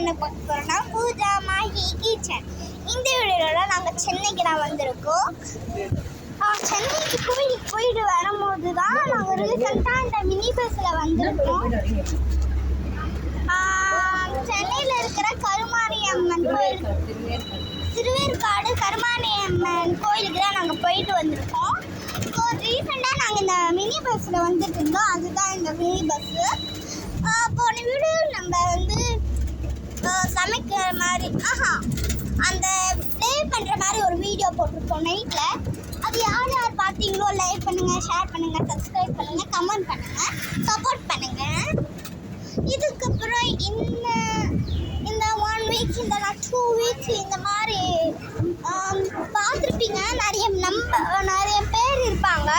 என்ன பார்க்க போகிறோம்னா பூஜா மாஹி கிச்சன். இந்த வீடியோவில் நாங்கள் சென்னைக்கு தான் வந்திருக்கோம். சென்னைக்கு கோயிலுக்கு போயிட்டு வரும்போது தான் நாங்கள் ரீசெண்டாக இந்த மினி பஸ்ஸில் வந்திருக்கோம். சென்னையில் இருக்கிற கருமாரியம்மன் கோயில், திருவேற்காடு கருமாரியம்மன் கோயிலுக்கு தான் நாங்கள் போயிட்டு வந்திருக்கோம். ஸோ ரீசெண்டாக நாங்கள் இந்த மினி பஸ்ஸில் வந்துட்டு இருந்தோம். அதுதான் இந்த மினி பஸ்ஸு. போன வீடியோ நம்ம வந்து சமைக்கிற மாதிரி அந்த ப்ளே பண்ணுற மாதிரி ஒரு வீடியோ போட்டிருக்கோம் நைட்டில். அது யார் யார் பார்த்தீங்களோ லைக் பண்ணுங்கள், ஷேர் பண்ணுங்கள், சப்ஸ்கிரைப் பண்ணுங்கள், கமெண்ட் பண்ணுங்கள், சப்போர்ட் பண்ணுங்கள். இதுக்கப்புறம் இந்த 1 வீக் இந்த 2 வீக்ஸ் இந்த மாதிரி பார்த்துருப்பீங்க. நிறைய பேர் இருப்பாங்க.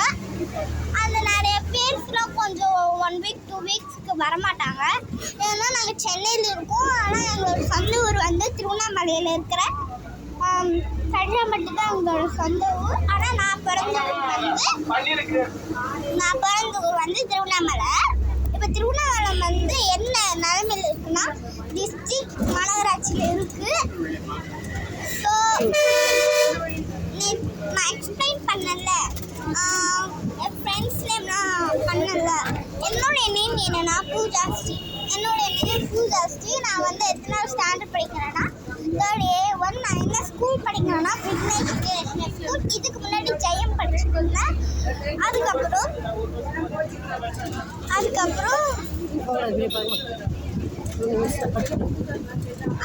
அந்த நிறைய பேர்ஸ்லாம் கொஞ்சம் 1 வீக் 2 வீக்ஸ்க்கு வரமாட்டாங்க. ஏன்னா நாங்கள் சென்னையில் இருக்கோம். ஆனால் எங்களோட சொந்த ஊர் வந்து திருவண்ணாமலையில் இருக்கிற கடிராம்பட்டு தான் எங்களோட சொந்த ஊர். ஆனால் நான் பிறந்த ஊர் வந்து திருவண்ணாமலை. இப்போ திருவண்ணாமலை வந்து என்ன நிலைமையில் இருக்குன்னா டிஸ்ட்ரிக்ட் மாநகராட்சியில் இருக்குது. ஸோ நான் எக்ஸ்பிளைன் பண்ணல, என் ஃப்ரெண்ட்ஸ் நேம்லாம் பண்ணல. என்னோடைய நேம் என்னன்னா பூஜாஸ்ரீ. நான் வந்து எத்தனை ஸ்டாண்டர்ட் படிக்கிறேன்னா 3rd A1. நான் என்ன ஸ்கூல் படிக்கிறேன்னா விக்னேஷ் இன்டர்நேஷனல் ஸ்கூல். இதுக்கு முன்னாடி ஜெயம் படிச்சுட்டு இருந்தேன்.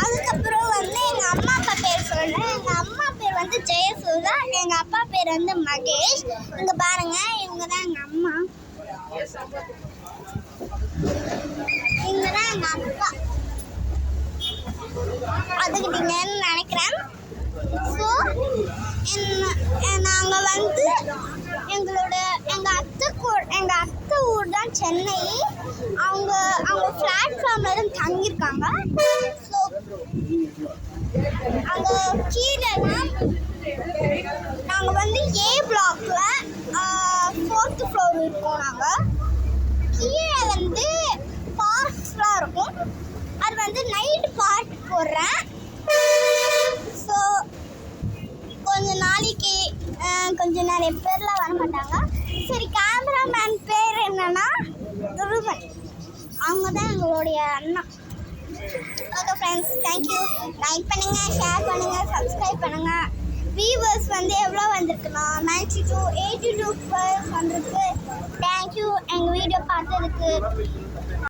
அதுக்கப்புறம் வந்து எங்கள் அம்மா அப்பா பேர் சொல்கிறேன். எங்கள் அம்மா பேர் வந்து ஜெயசூதா, எங்கள் அப்பா பேர் வந்து மகேஷ். இங்கே பாருங்க, இவங்க தான் எங்கள் அம்மா, இவங்க தான் எங்கள் அப்பா. அதுக்கிட்டீங்கன்னு நினைக்கிறேன். ஸோ நாங்கள் வந்து எங்கள் அத்தை ஊர் தான் சென்னை. அவங்க பிளாட்ஃபார்மில் தான் தங்கியிருக்காங்க. ஸோ அங்கே கீழே தான் நாங்கள் வந்து A பிளாக்கில் 4th ஃப்ளோர் இருக்கோம். நாங்கள் கீழே வந்து பார்க்ஸ்லாம் இருக்கும். அது வந்து நைட் பார்க் போடுறேன். ஸோ கொஞ்சம் நிறைய பேர்லாம் வர மாட்டாங்க. சரி, கேமராமேன் பேர் என்னன்னா துருவன். அவங்க தான் எங்களுடைய அண்ணா. Okay friends, thank you. லைக் பண்ணுங்கள், ஷேர் பண்ணுங்கள், சப்ஸ்கிரைப் பண்ணுங்கள். வியூவர்ஸ் வந்து எவ்வளோ வந்திருக்குன்னா 92 82 வந்திருக்கு. தேங்க்யூ எங்கள் வீடியோ பார்த்ததுக்கு.